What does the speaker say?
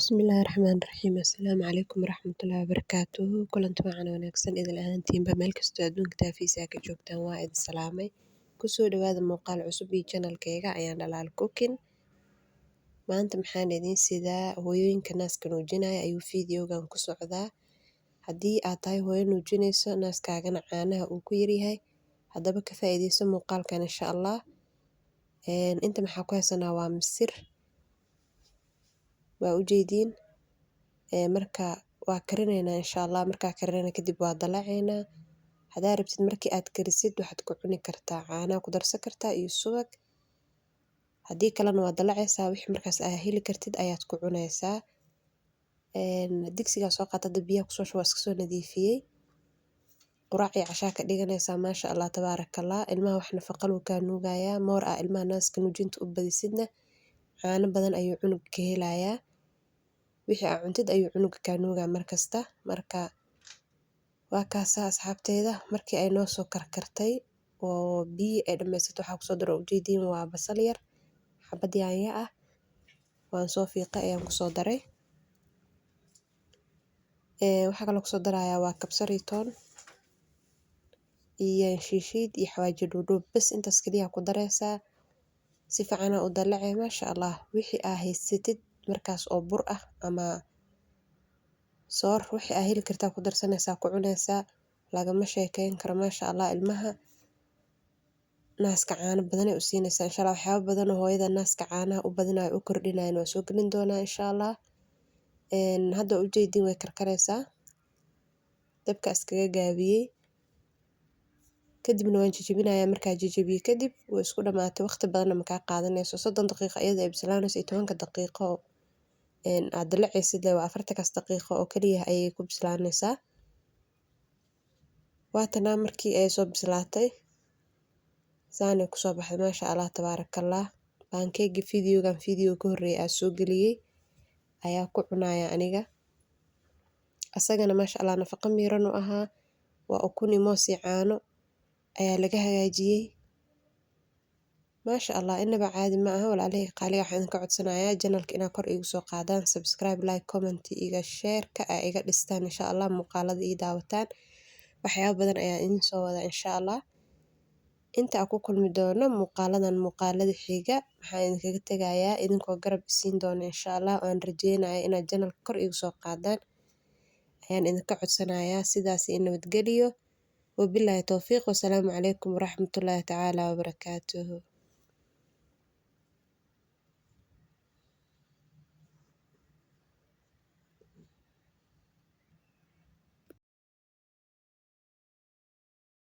Bismillaahi Raxmaani Raxiim. Assalaamu calaykum waraxmatullaahi wabarakaatuh. Kulanti wacan wanaagsan idil ahaantiinba meel kastoo adduunka daafiisa ka joogtaan waa idin salaamay. Kusoo dhawaada muuqaal cusub iyo channelkayga ayaan dhalaal cooking. Maanta maxaan idiin sidaa hooyooyinka naaska nuujinaya ayuu fiidiyogan ku socdaa. Haddii aad tahay hooyo nuujinayso naaskaagana caanaha uu ku yaryahay, haddaba ka faa'iidayso muuqaalkan insha Allah. Inta maxaa ku haysanaa waa misir. Waa u jeediin marka waa karinaynaa insha Allah. Markaa karinayna kadib waa dalacaynaa. Hadaa rabtid markii aad karisid waxaad ku cuni kartaa caanaha ku darsan kartaa iyo subag. Haddii kalena waa dalacaysaa wixii markaas aad heli kartid ayaad ku cunaysaa. Digsiga soo qaata biyaha kusoo shubaa iska soo nadiifiyay. Quraac iyo cashaa ka dhiganaysaa maasha Allah tabaarakallah. Ilmaha wax nafaqo loo ka nuugayaa. Moor ah ilmaha naaska nuujinta u badisidna caano badan ayuu cunug ka helayaa. Wixii aad cuntid ayuu cunug ka nuugaa markasta. Marka waa kaasa asxaabteeda markii ay noo soo karkartay oo biyo ay dhammaysato waxaa ku soo daro u jeediin waa basal yar xabad yaanya ah waan soo fiiqay ayaan ku soo daray. Waxaa kale ku soo darayaa waa kabsar iyo toon iyo shiishiid iyo xawaaji dhuudhuub bas intaas kaliya ku daraysaa. Si fiican u dalacay maasha Allah. Wixii aad haysatid markaas oo bur ah ama soor wixii aad heli kartaa ku darsanaysaa ku cunaysaa. Lagama sheekayn karo maasha Allah ilmaha naaska caano badan ay u siinaysaa insha Allah. Waxyaabo badan oo hooyada naaska caanaha u badinayo u kordhinayo waa soo gelin doonaa insha Allah. Hadda u jeediin way karkaraysaa. Dabka iskaga gaabiyay. Kadibna waan jajabinayaa markaa jajabiye kadib way isku dhamaatay waqti badan ma ka qaadanayso 30 daqiiqo iyada ay bislaanayso iyo 10 daqiiqo aad dalacaysid waa 40 daqiiqo oo kaliya ayay ku bislaanaysaa. Waatana markii ay soo bislaatay saanay ku soo baxday maasha Allah tabaarakallah. Pancake fiidiyogan fiidiyo ka horreeyay aad soo geliyay ayaa ku cunaya aniga. Asagana maasha Allah nafaqo miran u ahaa waa ukun iyo moos iyo caano ayaa laga hagaajiyay. Maasha Allah inaba caadi ma aha walaalahey qaaliga waxaan ka codsanayaa channelka inaad kor igu soo qaadaan subscribe like comment iga share ka iga dhistaan insha Allah muuqaalada ii daawataan. Waxyaabo badan ayaa idin soo wada insha Allah. Inta aan ku kulmi doono muuqaalada xiga waxaan idinkaga tagayaa idinkoo garab isiin doona insha Allah. Waan rajeynayaa inaad channelka kor igu soo qaadaan ayaan idinka codsanayaa sidaas in nabadgeliyo. وبالله توفيق والسلام عليكم ورحمة الله تعالى وبركاته.